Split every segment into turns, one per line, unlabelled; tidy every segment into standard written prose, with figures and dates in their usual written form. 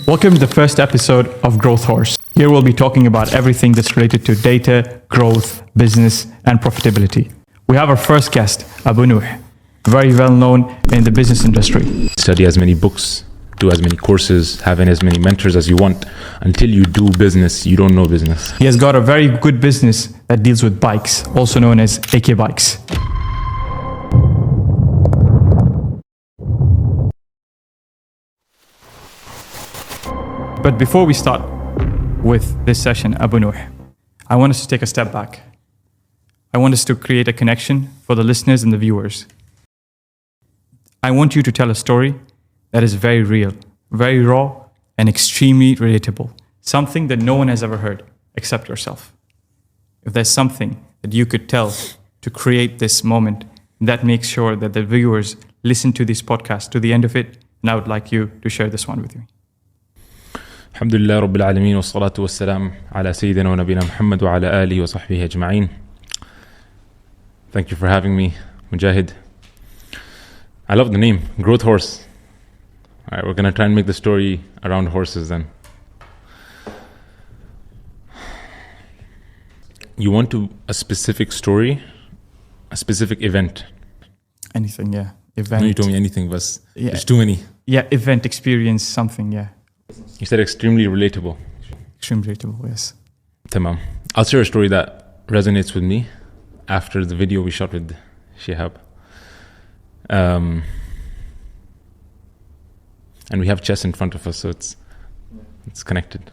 Welcome to the first episode of Growth Horse. Here we'll be talking about everything that's related to data, growth, business, and profitability. We have our first guest, Abu Nuh, very well known in the business industry.
Study as many books, do as many courses, have as many mentors as you want. Until you do business, you don't know business.
He has got a very good business that deals with bikes, also known as AK Bikes. But before we start with this session, Abu Nuh, I want us to take a step back. I want us to create a connection for the listeners and the viewers. I want you to tell a story that is very real, very raw, and extremely relatable. Something that no one has ever heard except yourself. If there's something that you could tell to create this moment that makes sure that the viewers listen to this podcast to the end of it, then I would like you to share this one with me.
الحمد لله رب العالمين والصلاة والسلام على سيدنا ونبينا محمد وعلى آله وصحبه أجمعين. Thank you for having me, Mujahid. I love the name, Growth Horse. All right, we're going to try and make the story around horses then. You want a specific story, a specific event?
Anything, yeah. Event.
No, you told me anything, but there's too many.
Yeah, event, experience, something, yeah.
You said extremely relatable.
Extremely relatable, yes.
Tamam. I'll share a story that resonates with me after the video we shot with Shihab. And we have chess in front of us, so it's connected.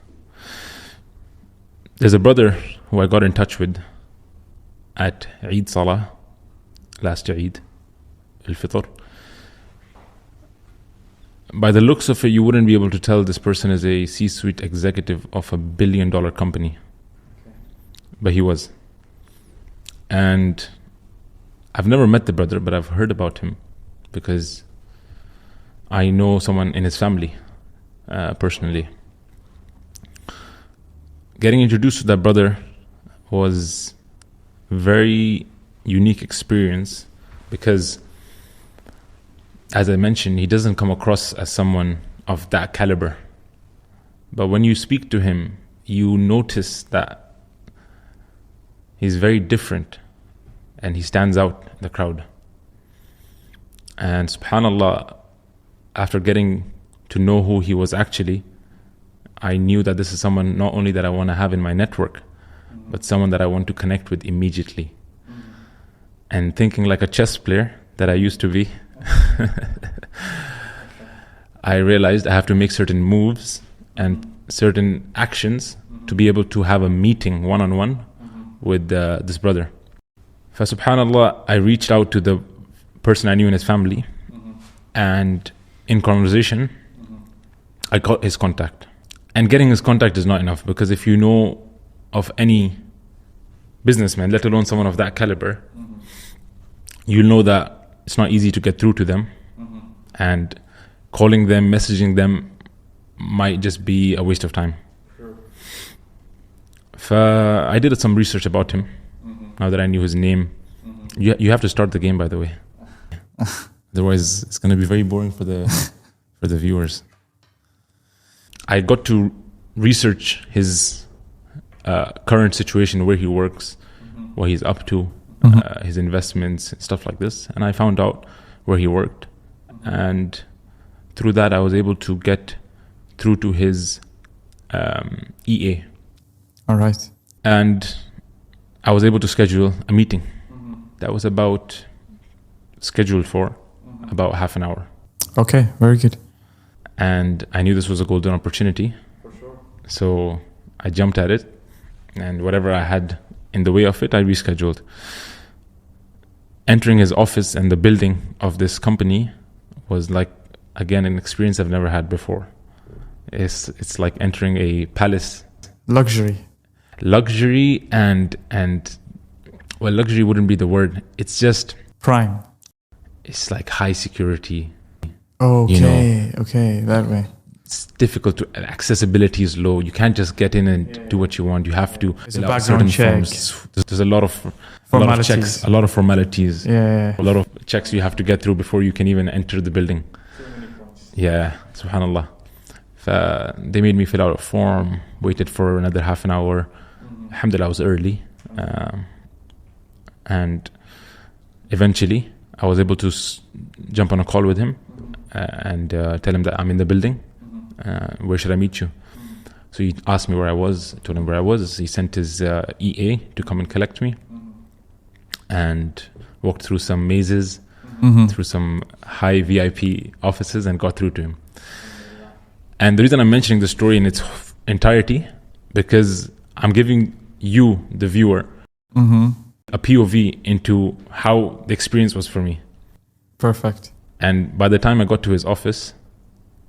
There's a brother who I got in touch with at Eid Salah, last Eid, al-Fitr. By the looks of it, you wouldn't be able to tell this person is a C-suite executive of $1 billion company. But he was. And I've never met the brother, but I've heard about him because I know someone in his family personally. Getting introduced to that brother was a very unique experience because, as I mentioned, he doesn't come across as someone of that caliber. But when you speak to him, you notice that he's very different and he stands out in the crowd. And subhanAllah, after getting to know who he was actually, I knew that this is someone not only that I want to have in my network, but someone that I want to connect with immediately. And thinking like a chess player that I used to be, I realized I have to make certain moves and certain actions to be able to have a meeting one-on-one with this brother. Subhanallah, I reached out to the person I knew in his family, and in conversation, I got his contact. And getting his contact is not enough, because if you know of any businessman, let alone someone of that caliber, you'll know that it's not easy to get through to them, and calling them, messaging them might just be a waste of time. I did some research about him. Now that I knew his name, you have to start the game, by the way. Otherwise, it's going to be very boring for the viewers. I got to research his current situation, where he works, what he's up to, his investments, stuff like this. And I found out where he worked. And through that, I was able to get through to his EA.
All right.
And I was able to schedule a meeting that was scheduled for about half an hour.
Okay, very good.
And I knew this was a golden opportunity. For sure. So I jumped at it, and whatever I had in the way of it, I rescheduled. Entering his office and the building of this company was like, again, an experience I've never had before. It's like entering a palace. Luxury and well, luxury wouldn't be the word. It's just
prime.
It's like high security.
Okay, okay, that way.
It's difficult to, accessibility is low. You can't just get in and do what you want. You have to.
There's a background check.
There's a lot of checks, a lot of formalities.
Yeah.
A lot of checks you have to get through before you can even enter the building. Yeah, subhanallah. They made me fill out a form, waited for another half an hour. Alhamdulillah, I was early. And eventually, I was able to jump on a call with him and tell him that I'm in the building. Where should I meet you? So he asked me where I was, told him where I was. He sent his EA to come and collect me and walked through some mazes, through some high VIP offices and got through to him. And the reason I'm mentioning the story in its entirety, because I'm giving you, the viewer, a POV into how the experience was for me.
Perfect.
And by the time I got to his office,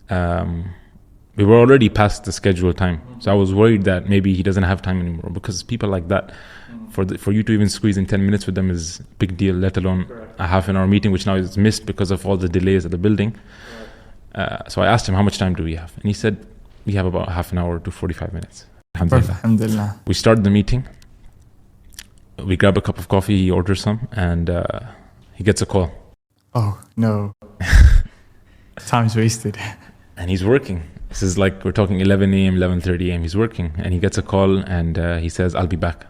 we were already past the scheduled time. So I was worried that maybe he doesn't have time anymore, because people like that, for you to even squeeze in 10 minutes with them is a big deal, let alone a half an hour meeting, which now is missed because of all the delays at the building. So I asked him, how much time do we have? And he said, we have about half an hour to 45 minutes. Alhamdulillah.
Alhamdulillah.
We started the meeting. We grab a cup of coffee, he orders some, and he gets a call.
Oh, no. Time's wasted.
And he's working. This is like, we're talking 11 a.m., 11:30 a.m. He's working. And he gets a call and he says, I'll be back.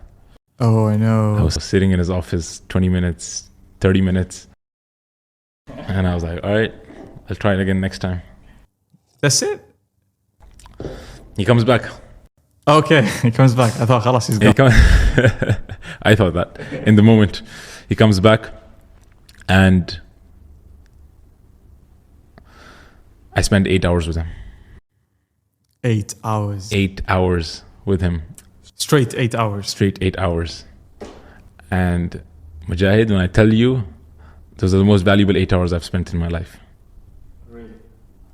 Oh, I know.
I was sitting in his office 20 minutes, 30 minutes. And I was like, all right, I'll try it again next time.
That's it?
He comes back.
Okay, he comes back. I thought, khalas, he's gone.
I thought that in the moment. He comes back and I spent 8 hours with him.
8 hours.
8 hours with him.
Straight 8 hours.
Straight 8 hours. And Mujahid, when I tell you, those are the most valuable 8 hours I've spent in my life.
Really?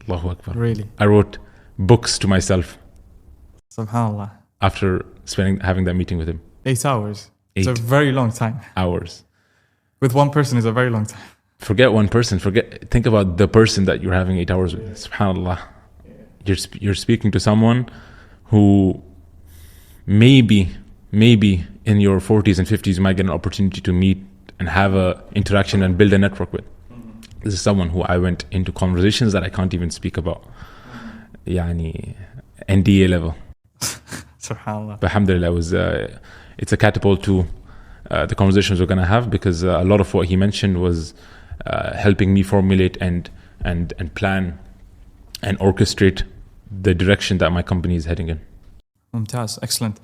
Allahu Akbar.
Really?
I wrote books to myself
SubhanAllah.
after having that meeting with him.
8 hours.
8
It's a very long time.
hours.
With one person is a very long time.
Forget one person. Think about the person that you're having 8 hours with. SubhanAllah. You're speaking to someone who maybe in your 40s and 50s you might get an opportunity to meet and have a interaction and build a network with. This is someone who I went into conversations that I can't even speak about. Yani NDA level.
SubhanAllah.
But alhamdulillah, it's a catapult to the conversations we're going to have, because a lot of what he mentioned was helping me formulate and plan and orchestrate the direction that my company is heading in.
Mumtaz, excellent.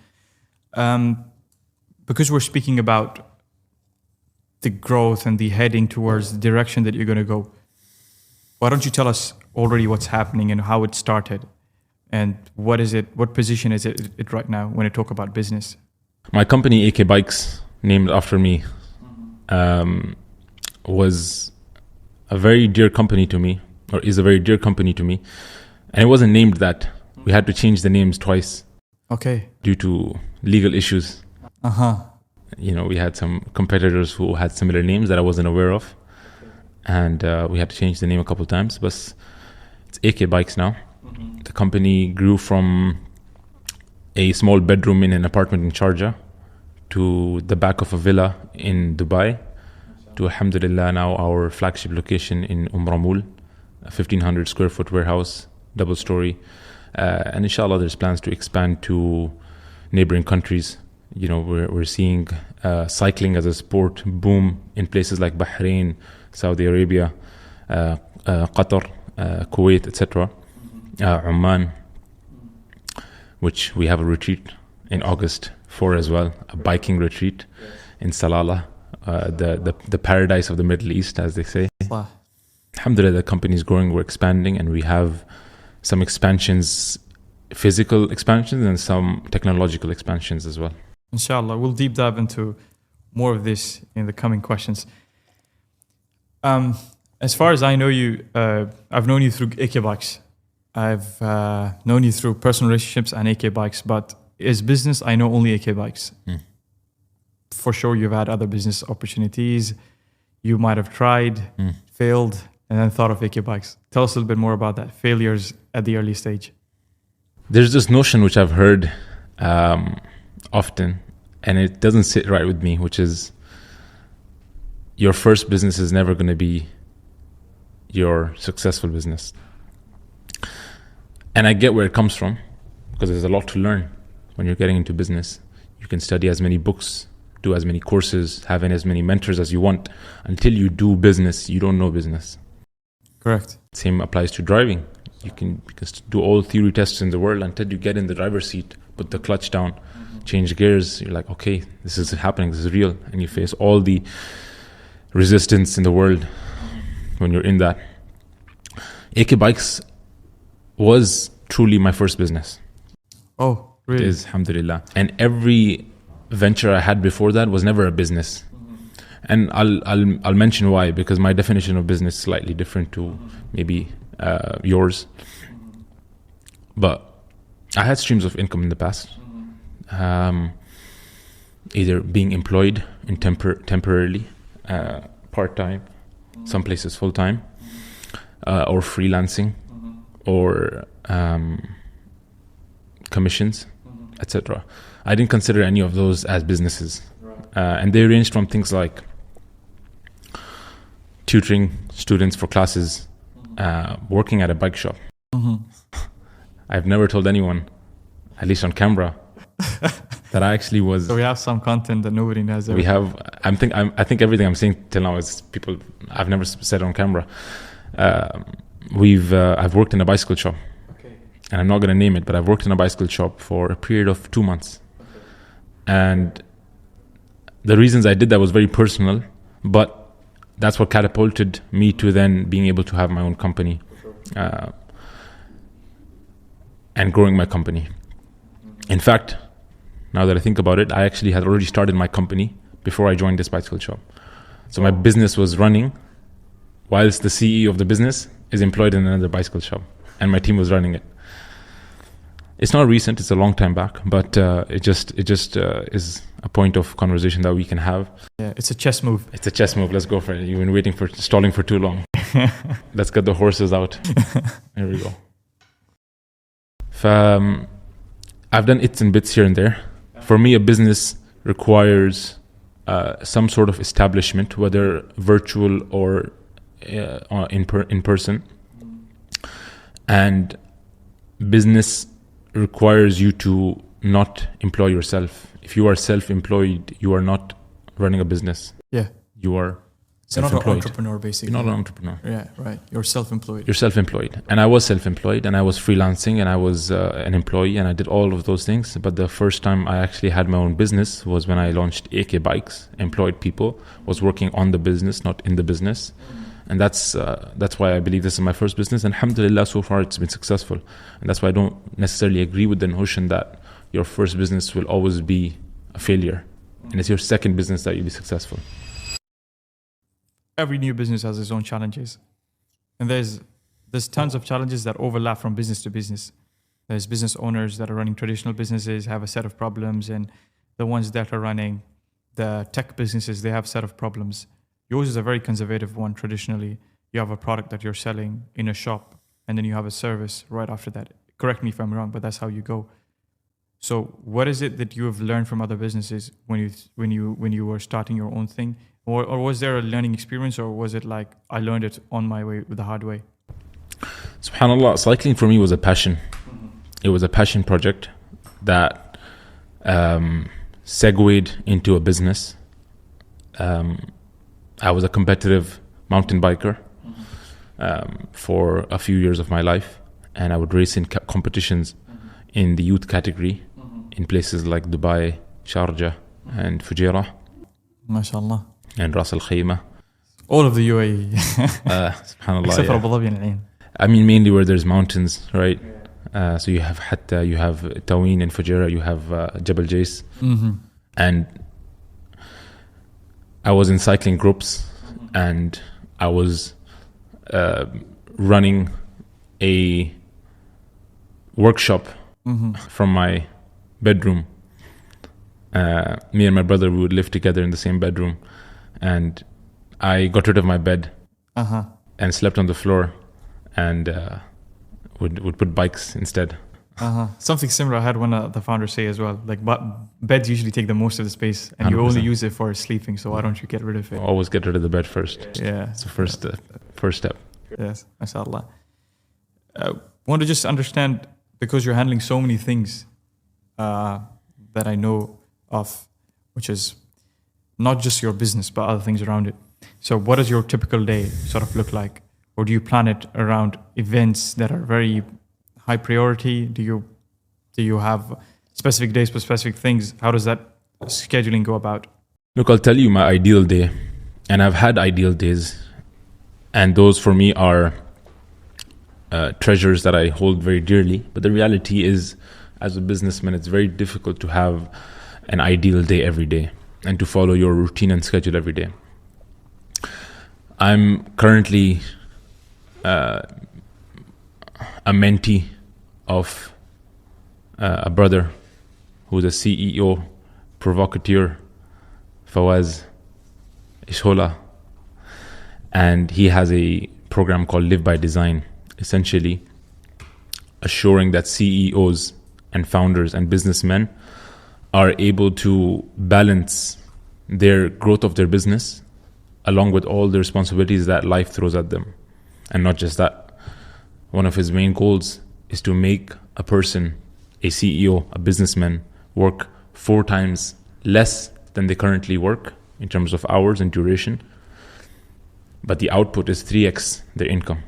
Because we're speaking about the growth and the heading towards the direction that you're going to go, why don't you tell us already what's happening and how it started, and what position is it right now when you talk about business?
My company, AK Bikes, named after me, was a very dear company to me, or is a very dear company to me. And it wasn't named that. We had to change the names twice.
Okay.
Due to legal issues. We had some competitors who had similar names that I wasn't aware of. And we had to change the name a couple of times. But it's AK Bikes now. The company grew from a small bedroom in an apartment in Sharjah to the back of a villa in Dubai to, alhamdulillah, now our flagship location in Ramul, a 1,500 square foot warehouse, double story. And inshallah, there's plans to expand to neighboring countries. We're seeing cycling as a sport boom in places like Bahrain, Saudi Arabia, Qatar, Kuwait, etc. Oman, which we have a retreat in August for as well, a biking retreat in Salalah, the paradise of the Middle East, as they say.
Wow.
Alhamdulillah, the company is growing, we're expanding, and we have some expansions, physical expansions, and some technological expansions as well.
Inshallah, we'll deep dive into more of this in the coming questions. As far as I know you, I've known you through AK Bikes. I've known you through personal relationships and AK Bikes, but as business, I know only AK Bikes. For sure, you've had other business opportunities. You might have tried, failed, and then thought of AK Bikes. Tell us a little bit more about that, failures at the early stage.
There's this notion which I've heard often, and it doesn't sit right with me, which is your first business is never going to be your successful business. And I get where it comes from, because there's a lot to learn when you're getting into business. You can study as many books, do as many courses, have as many mentors as you want. Until you do business, you don't know business.
Correct.
Same applies to driving. You can do all theory tests in the world until you get in the driver's seat, put the clutch down, change gears. You're like, okay, this is happening, this is real. And you face all the resistance in the world when you're in that. AK Bikes was truly my first business.
Oh, really?
It is, alhamdulillah. And every venture I had before that was never a business. And I'll mention why, because my definition of business is slightly different to maybe yours. But I had streams of income in the past. Either being employed in temporarily, part-time, some places full-time, or freelancing, or commissions, etc. I didn't consider any of those as businesses. And they ranged from things like tutoring students for classes, working at a bike shop. I've never told anyone, at least on camera, that I actually was.
So we have some content that nobody knows.
We have. I think everything I'm saying till now is people I've never said on camera. I've worked in a bicycle shop, and I'm not going to name it, but I've worked in a bicycle shop for a period of 2 months, and the reasons I did that was very personal, but that's what catapulted me to then being able to have my own company, and growing my company. In fact, now that I think about it, I actually had already started my company before I joined this bicycle shop. So my business was running whilst the CEO of the business is employed in another bicycle shop, and my team was running it. It's not recent, it's a long time back, but it just is a point of conversation that we can have.
Yeah, it's a chess move.
It's a chess move, let's go for it. You've been stalling for too long. Let's get the horses out. Here we go. I've done its and bits here and there. For me, a business requires some sort of establishment, whether virtual or in person. And business requires you to not employ yourself. If you are self-employed, you are not running a business.
Yeah.
You are
So not an entrepreneur, basically.
You're not an entrepreneur.
Yeah, right. You're self-employed.
You're self-employed. And I was self-employed, and I was freelancing, and I was an employee, and I did all of those things. But the first time I actually had my own business was when I launched AK Bikes, employed people, was working on the business, not in the business. And that's why I believe this is my first business. And alhamdulillah, so far it's been successful. And that's why I don't necessarily agree with the notion that your first business will always be a failure. And it's your second business that you'll be successful.
Every new business has its own challenges. And there's tons of challenges that overlap from business to business. There's business owners that are running traditional businesses, have a set of problems, and the ones that are running the tech businesses, they have a set of problems. Yours is a very conservative one. Traditionally, you have a product that you're selling in a shop, and then you have a service right after that. Correct me if I'm wrong, but that's how you go. So what is it that you have learned from other businesses when you were starting your own thing? Or was there a learning experience, or was it like I learned it on my way, the hard way?
SubhanAllah, cycling for me was a passion. It was a passion project that segued into a business. I was a competitive mountain biker for a few years of my life, and I would race in competitions in the youth category in places like Dubai, Sharjah, and Fujairah.
MashaAllah.
And Ras Al Khaimah.
All of the UAE.
SubhanAllah.
Except for Abu Dhabi and Ain.
I mean, mainly where there's mountains, right? So you have Hatta, you have Taween and Fujairah, you have Jabal Jais. And I was in cycling groups, and I was running a workshop from my bedroom. Me and my brother, we would live together in the same bedroom, and I got rid of my bed and slept on the floor, and would put bikes instead.
Something similar I had one of the founders say as well. Like, but beds usually take the most of the space, and 100%. You only use it for sleeping. So why don't you get rid of it?
Always get rid of the bed first.
Yeah,
it's the first step.
Yes, mashallah. want to just understand, because you're handling so many things that I know of, which is not just your business, but other things around it. So what does your typical day sort of look like? Or do you plan it around events that are very high priority? Do you have specific days for specific things? How does that scheduling go about?
Look, I'll tell you my ideal day, and I've had ideal days, and those for me are treasures that I hold very dearly. But the reality is, as a businessman, it's very difficult to have an ideal day every day and to follow your routine and schedule every day. I'm currently a mentee of a brother who's a CEO, provocateur, Fawaz Ishola, and he has a program called Live by Design, essentially assuring that CEOs and founders and businessmen are able to balance their growth of their business along with all the responsibilities that life throws at them. And not just that, one of his main goals is to make a person, a CEO, a businessman, work 4 times less than they currently work in terms of hours and duration, but the output is 3x their income.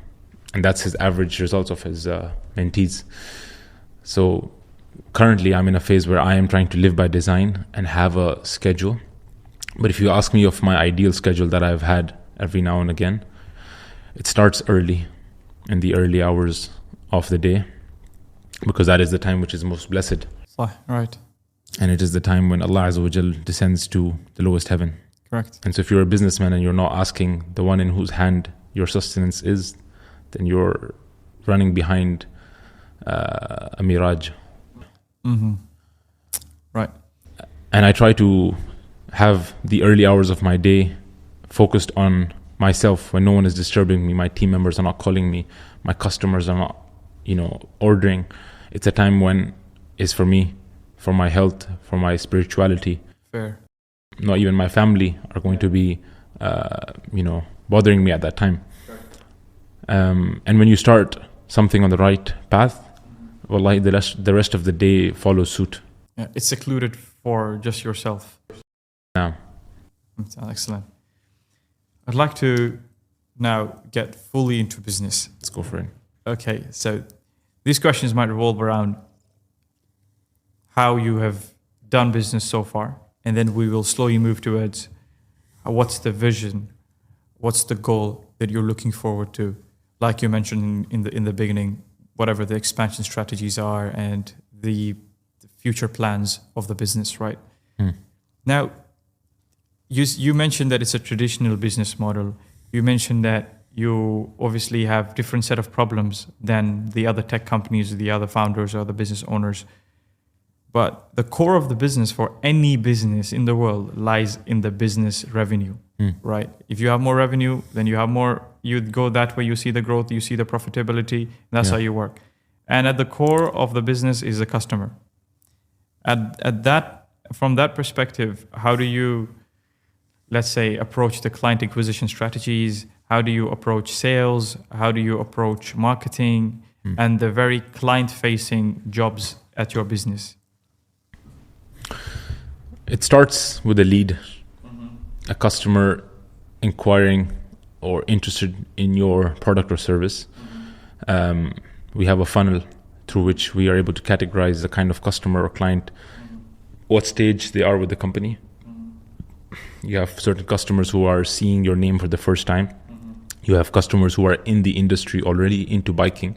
And that's his average results of his mentees. So currently I'm in a phase where I am trying to live by design and have a schedule. But if you ask me of my ideal schedule that I've had every now and again, it starts early, in the early hours of the day, because that is the time which is most blessed.
Right.
And it is the time when Allah Azza wa Jal descends to the lowest heaven.
Correct.
And so if you're a businessman and you're not asking the one in whose hand your sustenance is, then you're running behind a mirage.
Mm-hmm. Right.
And I try to have the early hours of my day focused on myself, when no one is disturbing me, my team members are not calling me, my customers are not, ordering. It's a time when it's for me, for my health, for my spirituality.
Fair.
Not even my family are going to be, bothering me at that time. And when you start something on the right path, wallahi, the rest of the day follows suit.
Yeah, it's secluded for just yourself.
Now,
excellent. I'd like to now get fully into business.
let's go for it.
Okay, so these questions might revolve around how you have done business so far, and then we will slowly move towards what's the vision, what's the goal that you're looking forward to. Like you mentioned in the beginning, whatever the expansion strategies are and the future plans of the business, right? Now, you mentioned that it's a traditional business model. You mentioned that you obviously have different set of problems than the other tech companies, the other founders or the business owners. But the core of the business for any business in the world lies in the business revenue, right? If you have more revenue, then you have more, you go that way, you see the growth, you see the profitability, and that's how you work. And at the core of the business is the customer. From that perspective, how do you, let's say, approach the client acquisition strategies? How do you approach sales? How do you approach marketing and the very client-facing jobs at your business?
It starts with a lead, a customer inquiring or interested in your product or service. We have a funnel through which we are able to categorize the kind of customer or client, what stage they are with the company. You have certain customers who are seeing your name for the first time. You have customers who are in the industry already into biking,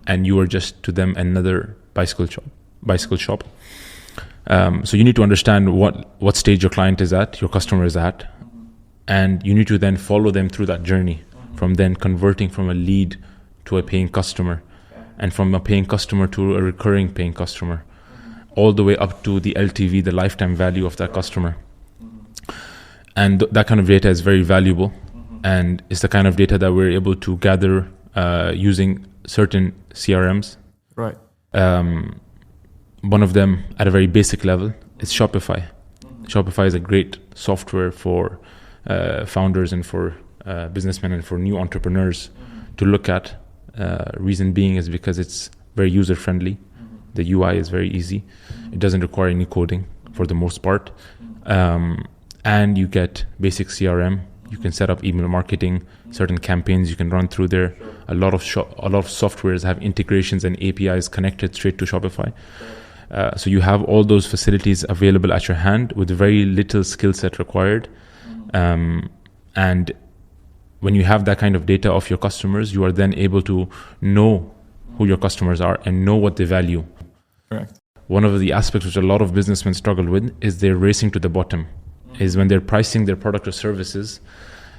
and you are just to them another bicycle shop. So you need to understand what stage your client is at, your customer is at, and you need to then follow them through that journey, from then converting from a lead to a paying customer, and from a paying customer to a recurring paying customer, all the way up to the LTV, the lifetime value of that customer. And that kind of data is very valuable, and it's the kind of data that we're able to gather using certain CRMs.
Right.
One of them, at a very basic level, is Shopify. Shopify is a great software for founders and for businessmen and for new entrepreneurs to look at Reason being is because it's very user friendly. The UI is very easy. It doesn't require any coding for the most part. And you get basic CRM. You can set up email marketing, certain campaigns you can run through there. A lot of softwares have integrations and APIs connected straight to Shopify. So you have all those facilities available at your hand with very little skill set required. And when you have that kind of data of your customers, you are then able to know who your customers are and know what they value.
Correct.
One of the aspects which a lot of businessmen struggle with is they're racing to the bottom. Is when they're pricing their product or services,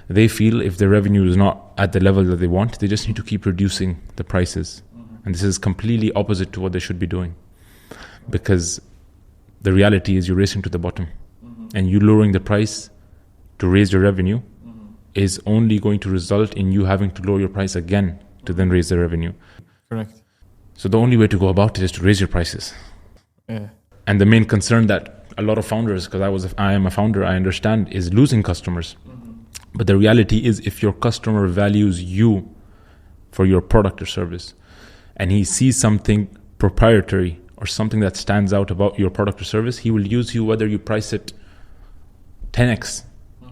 they feel if their revenue is not at the level that they want, they just need to keep reducing the prices. And this is completely opposite to what they should be doing. Because the reality is you're racing to the bottom. And you lowering the price to raise your revenue is only going to result in you having to lower your price again to then raise the revenue.
Correct.
So the only way to go about it is to raise your prices.
Yeah.
And the main concern that a lot of founders, because I am a founder, I understand, is losing customers. But the reality is if your customer values you for your product or service, and he sees something proprietary or something that stands out about your product or service, he will use you whether you price it 10x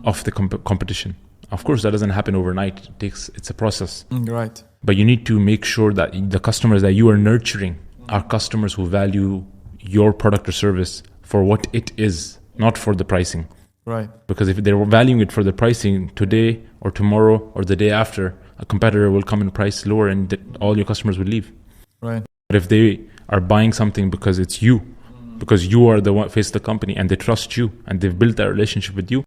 of the competition. Of course, that doesn't happen overnight. It's a process.
Right.
But you need to make sure that the customers that you are nurturing are customers who value your product or service for what it is, not for the pricing.
Right.
Because if they're valuing it for the pricing today or tomorrow or the day after, a competitor will come and price lower and all your customers will leave.
Right.
But if they are buying something because it's you, because you are the one face of the company and they trust you and they've built that relationship with you,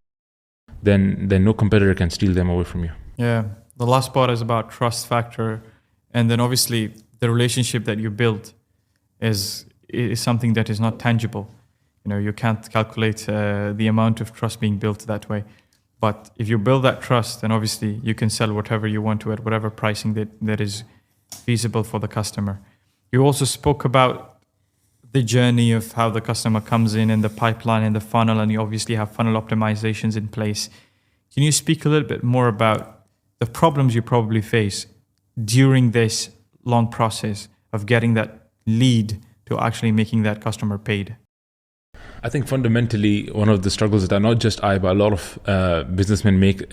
then no competitor can steal them away from you.
Yeah. The last part is about trust factor. And then obviously the relationship that you build is something that is not tangible. You know, you can't calculate the amount of trust being built that way. But if you build that trust, then obviously you can sell whatever you want to at whatever pricing that is feasible for the customer. You also spoke about the journey of how the customer comes in and the pipeline and the funnel, and you obviously have funnel optimizations in place. Can you speak a little bit more about the problems you probably face during this long process of getting that lead to actually making that customer paid?
I think fundamentally one of the struggles that not just I, but a lot of businessmen make,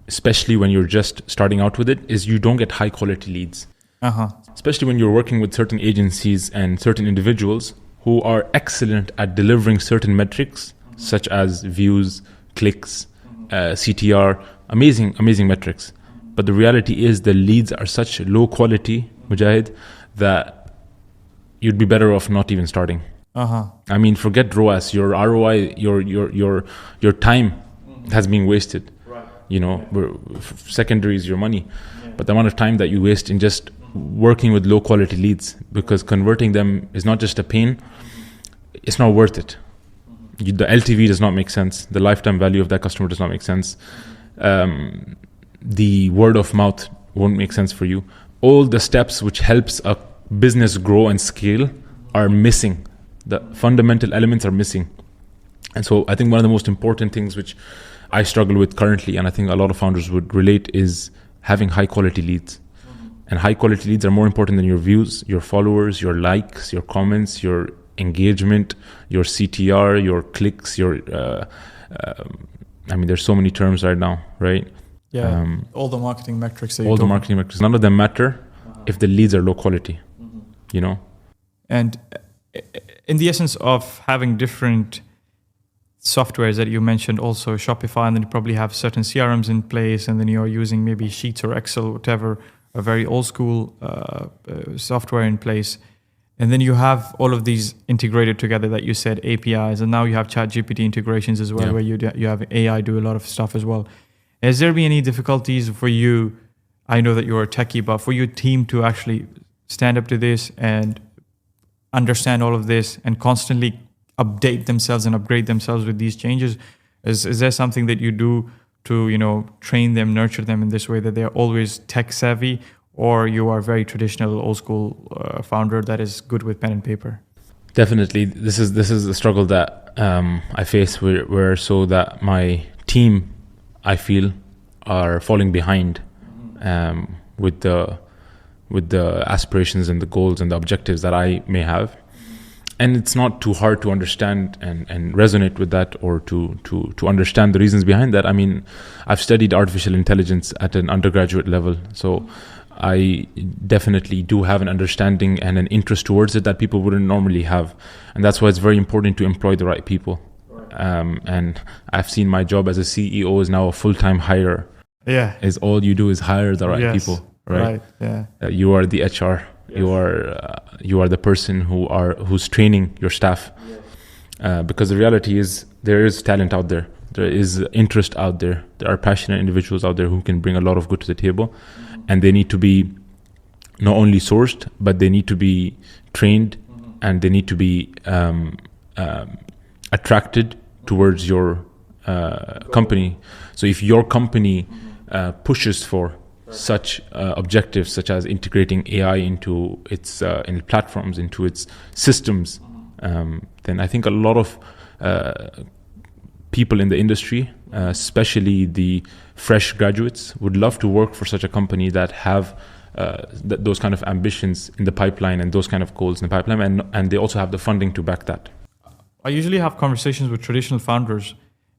especially when you're just starting out with it, is you don't get high quality leads. Especially when you're working with certain agencies and certain individuals who are excellent at delivering certain metrics, such as views, clicks, CTR, amazing metrics. But the reality is the leads are such low quality, Mujahid, that you'd be better off not even starting. I mean, forget ROAS, your ROI, your time has been wasted. Right. You know, secondary is your money. Yeah. But the amount of time that you waste in just working with low quality leads, because converting them is not just a pain, it's not worth it. The LTV does not make sense. The lifetime value of that customer does not make sense. The word of mouth won't make sense for you. All the steps which helps a business grow and scale are missing. The fundamental elements are missing. And so I think one of the most important things which I struggle with currently, and I think a lot of founders would relate, is having high quality leads. And high quality leads are more important than your views, your followers, your likes, your comments, your engagement, your CTR, your clicks, I mean, there's so many terms right now, right?
Yeah, all the marketing metrics.
All the marketing metrics. None of them matter if the leads are low quality, you know?
And in the essence of having different softwares that you mentioned, also Shopify, and then you probably have certain CRMs in place, and then you're using maybe Sheets or Excel, whatever, a very old school software in place. And then you have all of these integrated together that you said, APIs, and now you have ChatGPT integrations as well, where you have AI do a lot of stuff as well. Has there been any difficulties for you? I know that you're a techie, but for your team to actually stand up to this and understand all of this and constantly update themselves and upgrade themselves with these changes? Is there something that you do to, you know, train them, nurture them in this way, that they're always tech savvy, or you are very traditional, old school founder that is good with pen and paper?
Definitely, this is a struggle that I face, where so that my team, I feel, are falling behind with the with the aspirations and the goals and the objectives that I may have. And it's not too hard to understand and resonate with that, or to understand the reasons behind that. I mean, I've studied artificial intelligence at an undergraduate level, so I definitely do have an understanding and an interest towards it that people wouldn't normally have. And that's why it's very important to employ the right people. And I've seen my job as a CEO is now a full-time hire.
Yeah.
Is all you do is hire the right people, right?
Yeah.
You are the HR. Yes. You are the person who's training your staff. Because the reality is there is talent out there. There is interest out there. There are passionate individuals out there who can bring a lot of good to the table. And they need to be not only sourced, but they need to be trained, and they need to be attracted towards your company. So if your company pushes for such objectives, such as integrating AI into its in platforms, into its systems, then I think a lot of people in the industry, especially the fresh graduates, would love to work for such a company that have those kind of ambitions in the pipeline and those kind of goals in the pipeline, and they also have the funding to back that.
I usually have conversations with traditional founders,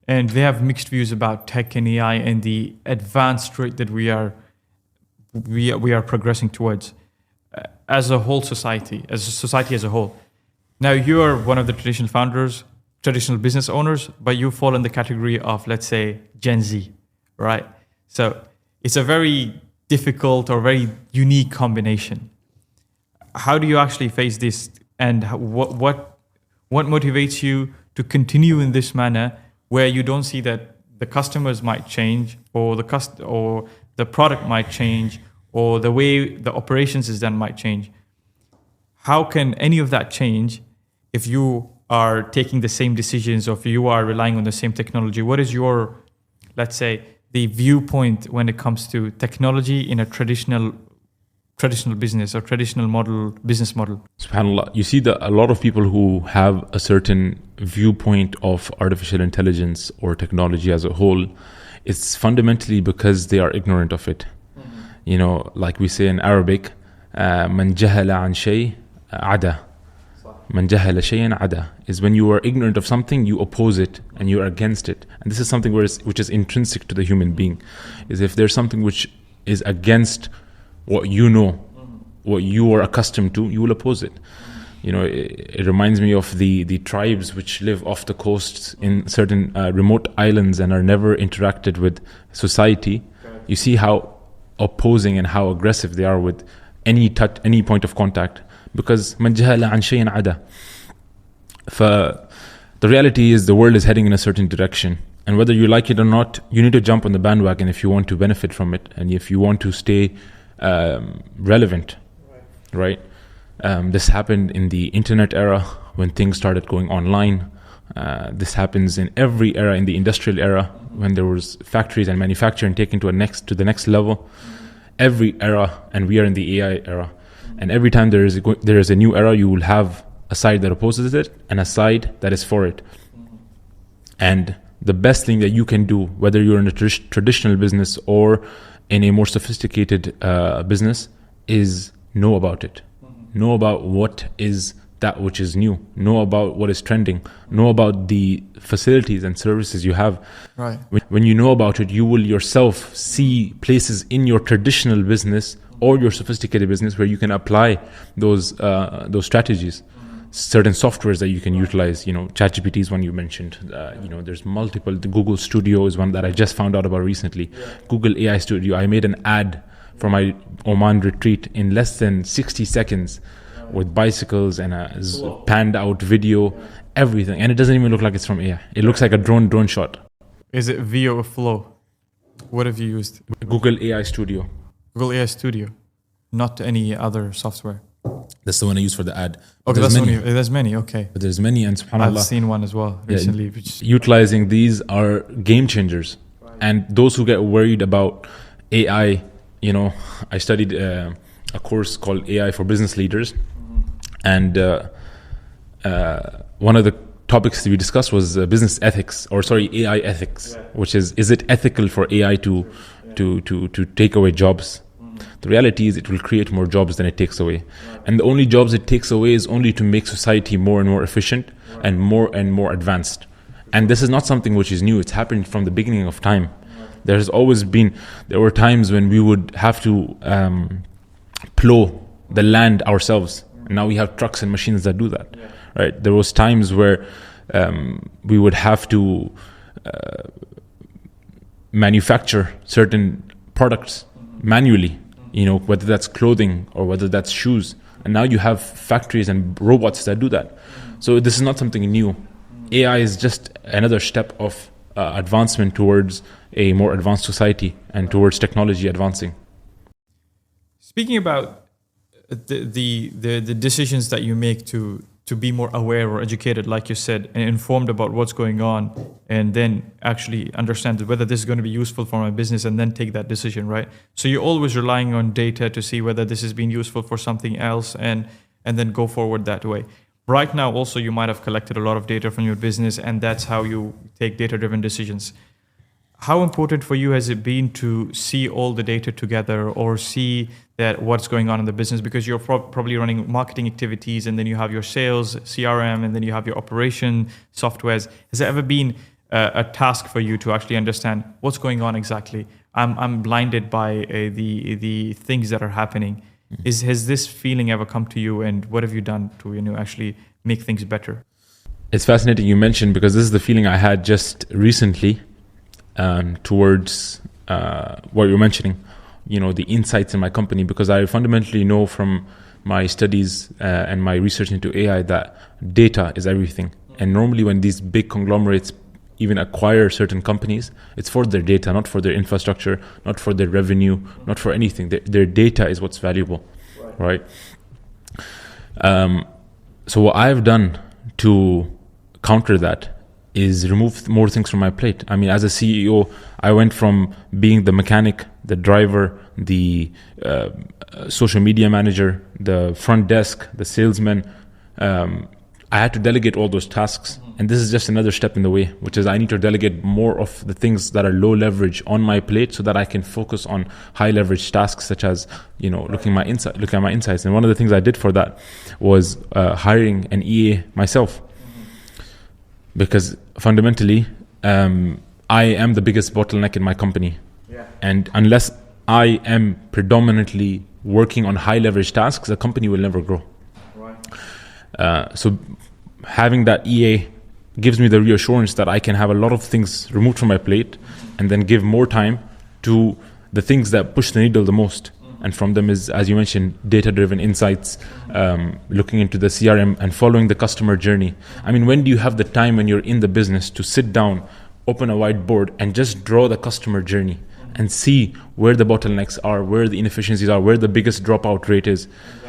and they have mixed views about tech and AI and the advanced rate that we are progressing towards as a whole society, as a whole. Now, you are one of the traditional founders, traditional business owners, but you fall in the category of, let's say, Gen Z, right? So it's a very difficult or very unique combination. How do you actually face this, and what motivates you to continue in this manner, where you don't see that the customers might change, or the product might change, or the way the operations is done might change? How can any of that change if you are taking the same decisions, or if you are relying on the same technology? What is your, let's say, the viewpoint when it comes to technology in a traditional business or traditional business model?
SubhanAllah, you see that a lot of people who have a certain viewpoint of artificial intelligence or technology as a whole, it's fundamentally because they are ignorant of it. You know, like we say in Arabic, "Man jahala an shay ada." Man jahala shay'an ada is when you are ignorant of something, you oppose it and you are against it. And this is something which is intrinsic to the human being. Is if there's something which is against what you know, what you are accustomed to, you will oppose it. You know, it reminds me of the tribes which live off the coasts in certain remote islands and are never interacted with society. You see how opposing and how aggressive they are with any point of contact, because man jahala an shay'in ada. The reality is the world is heading in a certain direction, and whether you like it or not, you need to jump on the bandwagon if you want to benefit from it, and if you want to stay relevant, right? This happened in the internet era when things started going online. This happens in every era, in the industrial era, when there was factories and manufacturing taken to the next level. Every era, and we are in the AI era. And every time there is a new era, you will have a side that opposes it and a side that is for it. And the best thing that you can do, whether you're in a traditional business or in a more sophisticated business, is know about it. Know about what is that which is new. Know about what is trending. Know about the facilities and services you have.
Right.
When you know about it, you will yourself see places in your traditional business or your sophisticated business where you can apply those strategies. Certain softwares that you can utilize. You know, ChatGPT is one you mentioned. There's multiple. The Google Studio is one that I just found out about recently. Google AI Studio. I made an ad for my Oman retreat in less than 60 seconds with bicycles and a panned out video, everything. And it doesn't even look like it's from AI. It looks like a drone shot.
Is it Vio or Flow? What have you used?
Google AI Studio.
Google AI Studio, not any other software.
That's the one I use for the ad.
Okay, there's many, okay.
But there's many, and subhanAllah,
I've seen one as well recently.
Utilizing these are game changers. And those who get worried about AI, you know, I studied a course called AI for Business Leaders. And one of the topics that we discussed was business ethics, AI ethics, which is it ethical for AI to take away jobs? The reality is it will create more jobs than it takes away. And the only jobs it takes away is only to make society more and more efficient and more advanced. And this is not something which is new. It's happened from the beginning of time. There were times when we would have to plow the land ourselves. And now we have trucks and machines that do that, right? There was times where we would have to manufacture certain products manually, whether that's clothing or whether that's shoes. And now you have factories and robots that do that. So this is not something new. AI is just another step of advancement towards a more advanced society and towards technology advancing.
Speaking about the decisions that you make to be more aware or educated, like you said, and informed about what's going on, and then actually understand whether this is going to be useful for my business, and then take that decision, right? So you're always relying on data to see whether this is being useful for something else, and then go forward that way. Right now, also, you might have collected a lot of data from your business, and that's how you take data-driven decisions. How important for you has it been to see all the data together, or see that what's going on in the business? Because you're probably running marketing activities, and then you have your sales, CRM, and then you have your operation softwares. Has there ever been a task for you to actually understand what's going on exactly? I'm blinded by the things that are happening. Has this feeling ever come to you, and what have you done to actually make things better?
It's fascinating you mentioned, because this is the feeling I had just recently towards what you're mentioning, the insights in my company, because I fundamentally know from my studies and my research into AI that data is everything. And normally when these big conglomerates even acquire certain companies, it's for their data, not for their infrastructure, not for their revenue, not for anything. Their data is what's valuable, right? So what I've done to counter that is remove more things from my plate. I mean, as a CEO, I went from being the mechanic, the driver, the social media manager, the front desk, the salesman. I had to delegate all those tasks. And this is just another step in the way, which is I need to delegate more of the things that are low leverage on my plate so that I can focus on high leverage tasks, such as, looking at my insights. And one of the things I did for that was hiring an EA myself. Because fundamentally, I am the biggest bottleneck in my company. Yeah. And unless I am predominantly working on high leverage tasks, the company will never grow. Right. So having that EA gives me the reassurance that I can have a lot of things removed from my plate and then give more time to the things that push the needle the most. And from them is, as you mentioned, data-driven insights, looking into the CRM and following the customer journey. I mean, when do you have the time when you're in the business to sit down, open a whiteboard, and just draw the customer journey and see where the bottlenecks are, where the inefficiencies are, where the biggest dropout rate is?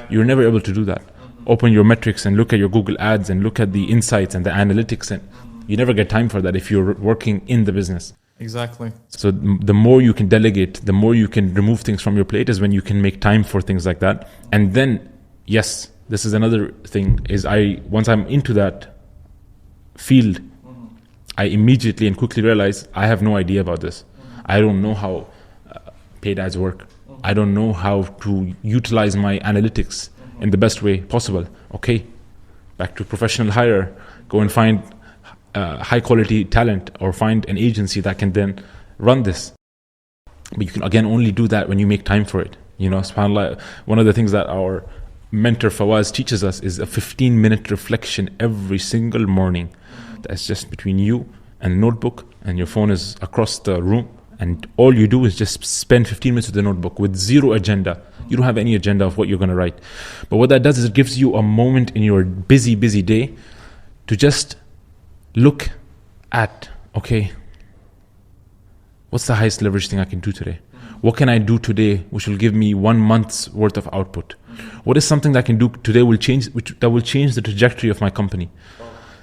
You're never able to do that. Open your metrics and look at your Google ads and look at the insights and the analytics, and you never get time for that if you're working in the business.
Exactly.
So the more you can delegate, the more you can remove things from your plate, is when you can make time for things like that. And then, yes, this is another thing, is once I'm into that field, I immediately and quickly realize I have no idea about this. I don't know how paid ads work. I don't know how to utilize my analytics in the best way possible. Okay, back to professional hire. Go and find high quality talent, or find an agency that can then run this. But you can again only do that when you make time for it. SubhanAllah, one of the things that our mentor Fawaz teaches us is a 15-minute reflection every single morning. That's just between you and a notebook, and your phone is across the room, and all you do is just spend 15 minutes with the notebook with zero agenda. You don't have any agenda of what you're going to write. But what that does is it gives you a moment in your busy day to just look at, okay, what's the highest leverage thing I can do today? What can I do today which will give me 1 month's worth of output? What is something that I can do today that will change the trajectory of my company?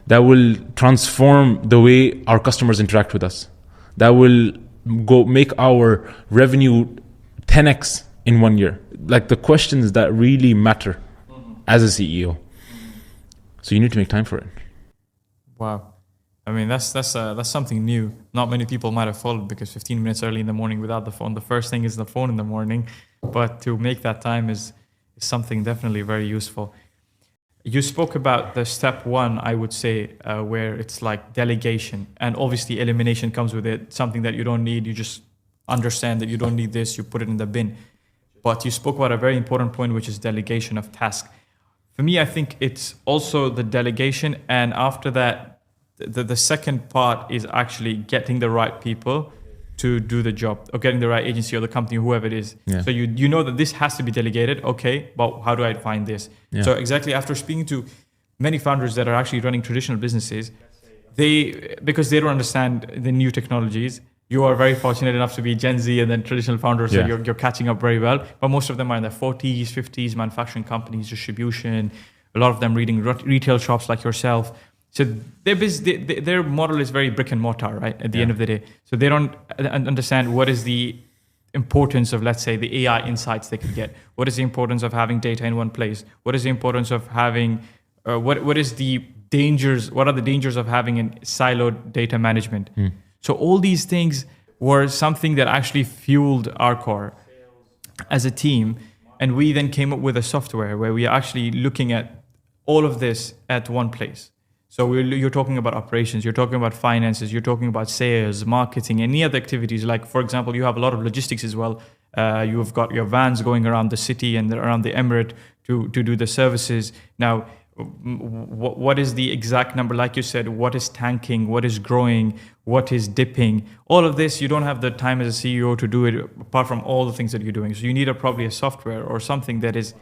That will transform the way our customers interact with us. That will make our revenue 10x in 1 year. Like the questions that really matter as a CEO. So you need to make time for it.
Wow. I mean, that's something new. Not many people might have followed, because 15 minutes early in the morning without the phone. The first thing is the phone in the morning, but to make that time is something definitely very useful. You spoke about the step one, I would say, where it's like delegation, and obviously elimination comes with it. Something that you don't need, you just understand that you don't need this, you put it in the bin. But you spoke about a very important point, which is delegation of task. For me, I think it's also the delegation, and after that, the second part is actually getting the right people to do the job, or getting the right agency or the company, whoever it is.
Yeah.
So you know that this has to be delegated. Okay, but how do I find this?
Yeah.
So exactly, after speaking to many founders that are actually running traditional businesses, because they don't understand the new technologies. You are very fortunate enough to be Gen Z and then traditional founders, so you're catching up very well. But most of them are in their 40s, 50s, manufacturing companies, distribution. A lot of them reading retail shops like yourself. So their model is very brick and mortar, right? At the end of the day, so they don't understand what is the importance of, let's say, the AI insights they could get. What is the importance of having data in one place? What is the importance of having? What is the dangers? What are the dangers of having a siloed data management? So all these things were something that actually fueled RCOR as a team, and we then came up with a software where we are actually looking at all of this at one place. So you're talking about operations, you're talking about finances, you're talking about sales, marketing, any other activities. Like, for example, you have a lot of logistics as well. You've got your vans going around the city and around the emirate to do the services. Now, what is the exact number? Like you said, what is tanking? What is growing? What is dipping? All of this, you don't have the time as a CEO to do it, apart from all the things that you're doing. So you need probably a software or something that is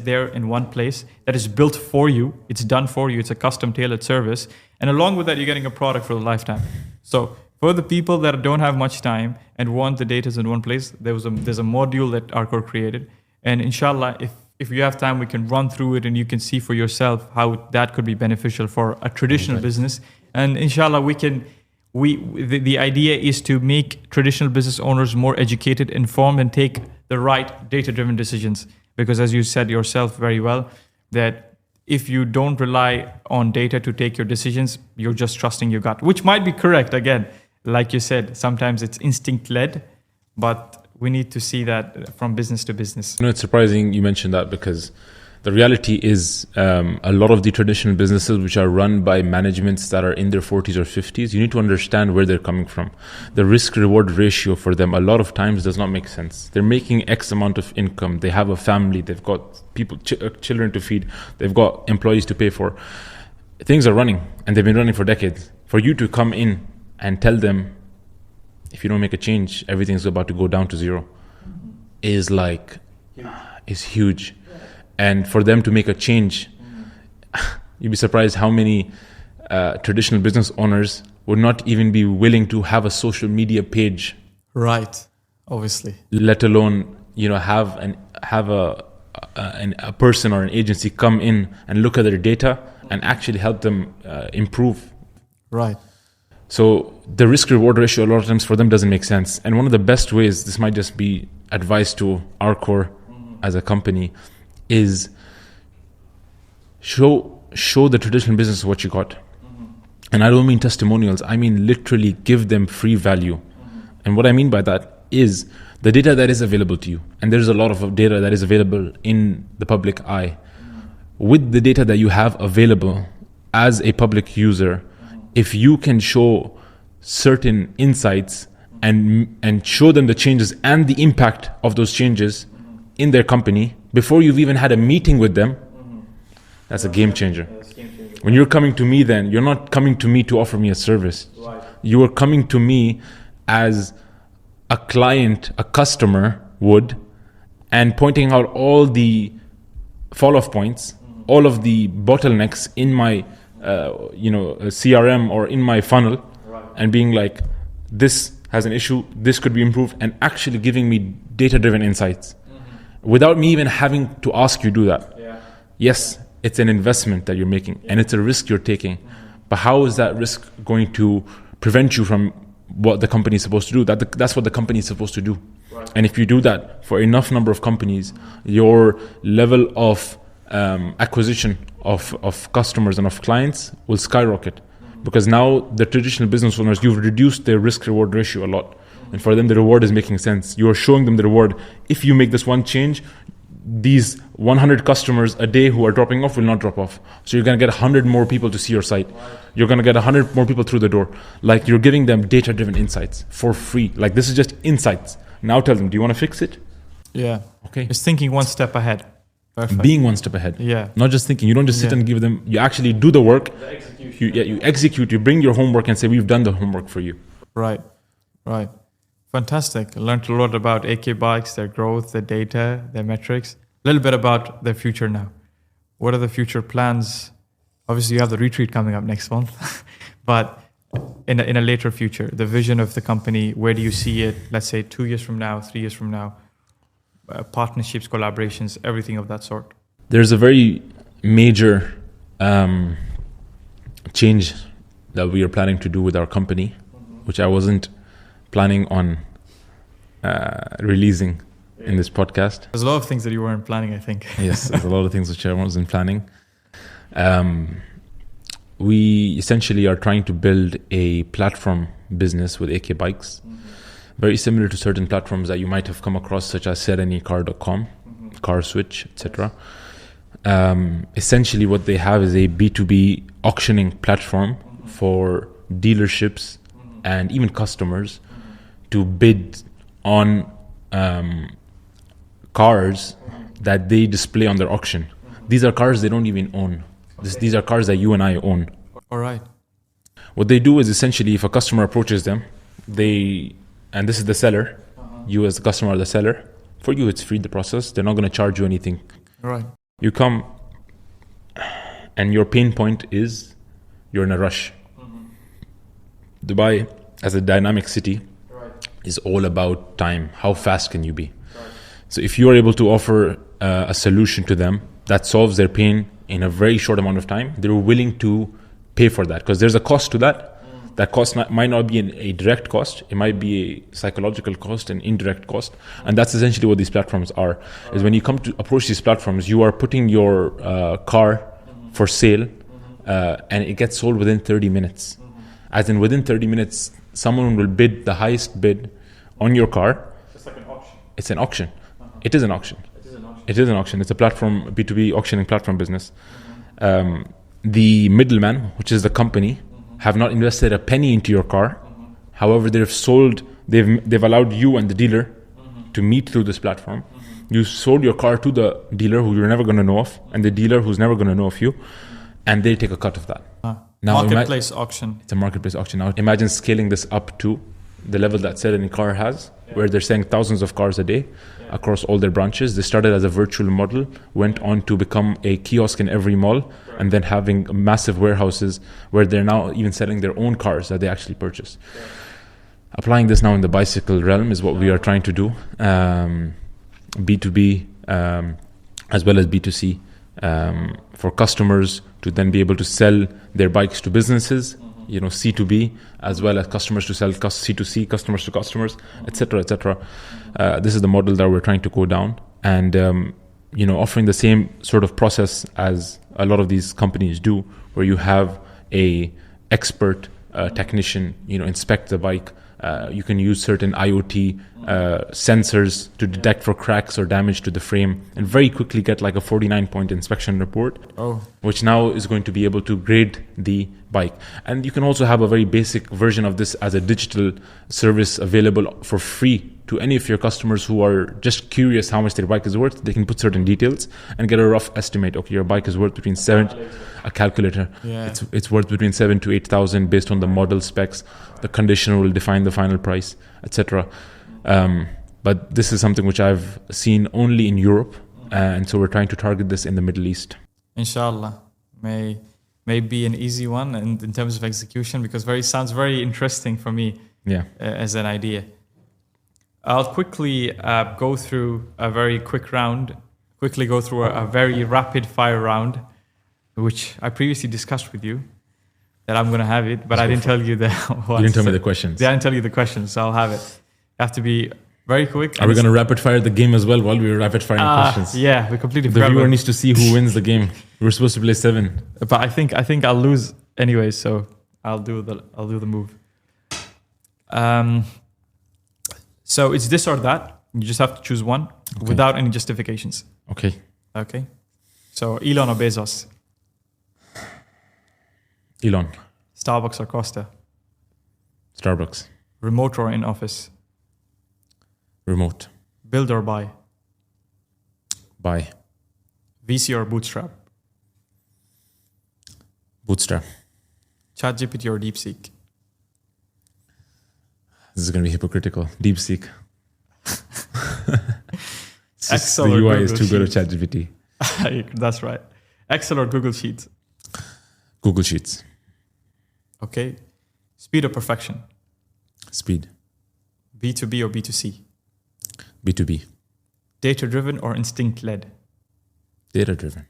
there in one place, that is built for you. It's done for you. It's a custom tailored service. And along with that, you're getting a product for the lifetime. So for the people that don't have much time and want the data in one place, there's a module that RCOR created. And inshallah, if you have time, we can run through it and you can see for yourself how that could be beneficial for a traditional business. And inshallah, the idea is to make traditional business owners more educated, informed, and take the right data-driven decisions. Because as you said yourself very well, that if you don't rely on data to take your decisions, you're just trusting your gut, which might be correct. Again, like you said, sometimes it's instinct-led, but we need to see that from business to business.
You know, it's surprising you mentioned that, because the reality is a lot of the traditional businesses which are run by managements that are in their 40s or 50s, you need to understand where they're coming from. The risk-reward ratio for them a lot of times does not make sense. They're making X amount of income. They have a family. They've got children to feed. They've got employees to pay for. Things are running, and they've been running for decades. For you to come in and tell them, if you don't make a change, everything's about to go down to zero, is huge. And for them to make a change, you'd be surprised how many traditional business owners would not even be willing to have a social media page.
Right, obviously.
Let alone, have a person or an agency come in and look at their data and actually help them improve.
Right.
So the risk-reward ratio a lot of times for them doesn't make sense. And one of the best ways, this might just be advice to RCOR as a company, is show the traditional business what you got. And I don't mean testimonials, I mean literally give them free value. And what I mean by that is the data that is available to you. And there's a lot of data that is available in the public eye. With the data that you have available as a public user, if you can show certain insights and show them the changes and the impact of those changes in their company before you've even had a meeting with them, that's a game changer. When you're coming to me, then you're not coming to me to offer me a service. You are coming to me as a client, a customer would, and pointing out all the fall-off points, all of the bottlenecks in my CRM or in my funnel, and being like, this has an issue, this could be improved, and actually giving me data-driven insights without me even having to ask you to do that. Yes, it's an investment that you're making and it's a risk you're taking, but how is that risk going to prevent you from what the company is supposed to do? That's what the company is supposed to do. And if you do that for enough number of companies, your level of acquisition of customers and of clients will skyrocket, Because now the traditional business owners, you've reduced their risk reward ratio a lot. And for them, the reward is making sense. You are showing them the reward. If you make this one change, these 100 customers a day who are dropping off will not drop off. So you're going to get 100 more people to see your site. You're going to get 100 more people through the door. Like, you're giving them data-driven insights for free. Like, this is just insights. Now tell them, do you want to fix it?
Yeah.
Okay.
It's thinking one step ahead. Perfect.
Being one step ahead.
Yeah.
Not just thinking. You don't just sit and give them. You actually do the work.
The execution.
You execute. You bring your homework and say, we've done the homework for you.
Right. Fantastic. I learned a lot about AK Bikes, their growth, their data, their metrics. A little bit about their future now. What are the future plans? Obviously, you have the retreat coming up next month, but in a later future, the vision of the company, where do you see it, let's say 2 years from now, 3 years from now, partnerships, collaborations, everything of that sort?
There's a very major change that we are planning to do with our company, which I wasn't planning on releasing in this podcast.
There's a lot of things that you weren't planning, I think.
Yes, there's a lot of things which I wasn't planning. We essentially are trying to build a platform business with AK Bikes, very similar to certain platforms that you might have come across, such as serenicar.com, Car Switch, etc. Essentially, what they have is a B2B auctioning platform for dealerships and even customers to bid on cars that they display on their auction. These are cars they don't even own. These are cars that you and I own.
All right.
What they do is essentially, if a customer approaches them, and this is the seller, you as the customer are the seller. For you, it's free, the process. They're not going to charge you anything.
All right.
You come, and your pain point is you're in a rush. Dubai, as a dynamic city, is all about time. How fast can you be? So if you are able to offer a solution to them that solves their pain in a very short amount of time, they're willing to pay for that, because there's a cost to that. That cost might not be a direct cost. It might be a psychological cost, an indirect cost. And that's essentially what these platforms are. Is when you come to approach these platforms, you are putting your car for sale and it gets sold within 30 minutes. As in, within 30 minutes, someone will bid the highest bid on your car.
It's like an auction.
It's an auction. It is an auction. It is an auction. It's a platform, B2B auctioning platform business. The middleman, which is the company, have not invested a penny into your car. However, they've allowed you and the dealer to meet through this platform. You sold your car to the dealer who you're never going to know of, and the dealer who's never going to know of you, and they take a cut of that.
Now, marketplace auction.
It's a marketplace auction. Now imagine scaling this up to the level that Car has, where they're selling thousands of cars a day across all their branches. They started as a virtual model, went on to become a kiosk in every mall, and then having massive warehouses where they're now even selling their own cars that they actually purchase. Applying this now in the bicycle realm is what we are trying to do, B2B as well as B2C, for customers to then be able to sell their bikes to businesses, C2B, as well as customers to sell C2C, customers to customers, etc., etc. This is the model that we're trying to go down, and offering the same sort of process as a lot of these companies do, where you have a expert technician, inspect the bike. You can use certain IoT sensors to detect for cracks or damage to the frame, and very quickly get like a 49-point inspection report, which now is going to be able to grade the bike. And you can also have a very basic version of this as a digital service available for free to any of your customers who are just curious how much their bike is worth. They can put certain details and get a rough estimate. Okay, your bike is worth between a calculator. Yeah. It's worth between 7,000 to 8,000 based on the model specs. The condition will define the final price, etc. But this is something which I've seen only in Europe, and so we're trying to target this in the Middle East.
Inshallah, may be an easy one in terms of execution, because sounds very interesting for me.
Yeah.
As an idea. I'll quickly go through a very quick round. Quickly go through a very rapid fire round, which I previously discussed with you. That I'm going to have it, but I didn't tell you the ones.
You didn't tell me the questions.
Yeah, I didn't tell you the questions, so I'll have it. You have to be very quick.
Are we going to rapid fire the game as well while we're rapid firing questions?
Yeah, we completely.
The viewer needs to see who wins the game. We're supposed to play 7.
But I think I'll lose anyway, so I'll do the move. So it's this or that. You just have to choose one without any justifications.
Okay.
Okay. So Elon or Bezos?
Elon.
Starbucks or Costa?
Starbucks.
Remote or in office?
Remote.
Build or buy?
Buy.
VC or bootstrap?
Bootstrap.
ChatGPT or DeepSeek?
This is going to be hypocritical. DeepSeek.
Excel
the
or
UI
Google
is too good
Sheets?
at ChatGPT.
That's right. Excel or Google Sheets?
Google Sheets.
Okay. Speed or perfection?
Speed.
B2B or B2C?
B2B.
Data-driven or instinct-led?
Data-driven.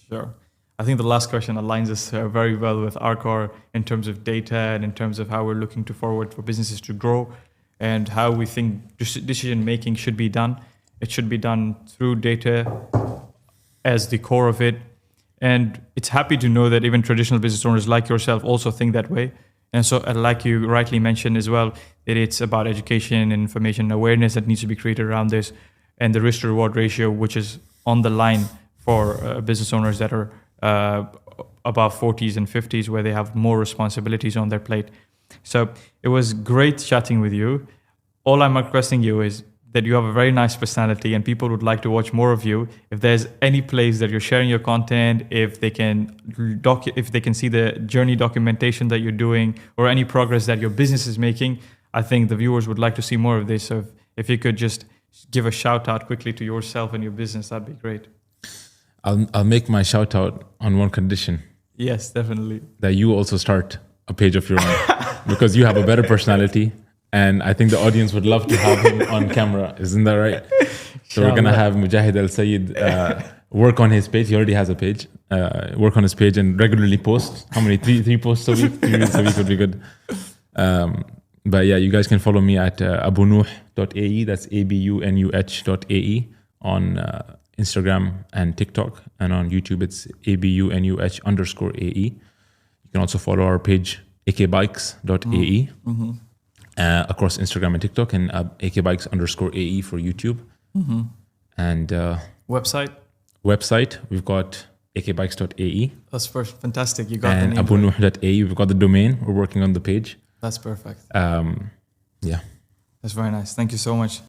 Sure. I think the last question aligns us very well with RCOR in terms of data and in terms of how we're looking to forward for businesses to grow and how we think decision making should be done. It should be done through data as the core of it. And it's happy to know that even traditional business owners like yourself also think that way. And so, like you rightly mentioned as well, that it's about education and information awareness that needs to be created around this, and the risk to reward ratio, which is on the line for business owners that are above 40s and 50s, where they have more responsibilities on their plate. So it was great chatting with you. All I'm requesting you is that you have a very nice personality and people would like to watch more of you. If there's any place that you're sharing your content, if they can see the journey documentation that you're doing or any progress that your business is making, I think the viewers would like to see more of this. So if you could just give a shout out quickly to yourself and your business, that'd be great.
I'll make my shout out on one condition.
Yes, definitely.
That you also start a page of your own because you have a better personality. And I think the audience would love to have him on camera. Isn't that right? So we're going to have Mujahid Al-Sayed work on his page. He already has a page. Work on his page and regularly post. How many? Three posts a week? 3 weeks a week would be good. But yeah, you guys can follow me at abunuh.ae. That's abunuh.ae on Instagram and TikTok. And on YouTube, it's abunuh_AE. You can also follow our page, akbikes.ae. Mm-hmm. Across Instagram and TikTok, and akbikes_AE for YouTube. Mm-hmm. And website, we've got akbikes.ae.
That's first fantastic. You got
and
the name.
abunuh.ae. We've got the domain. We're working on the page.
That's perfect.
Yeah.
That's very nice. Thank you so much.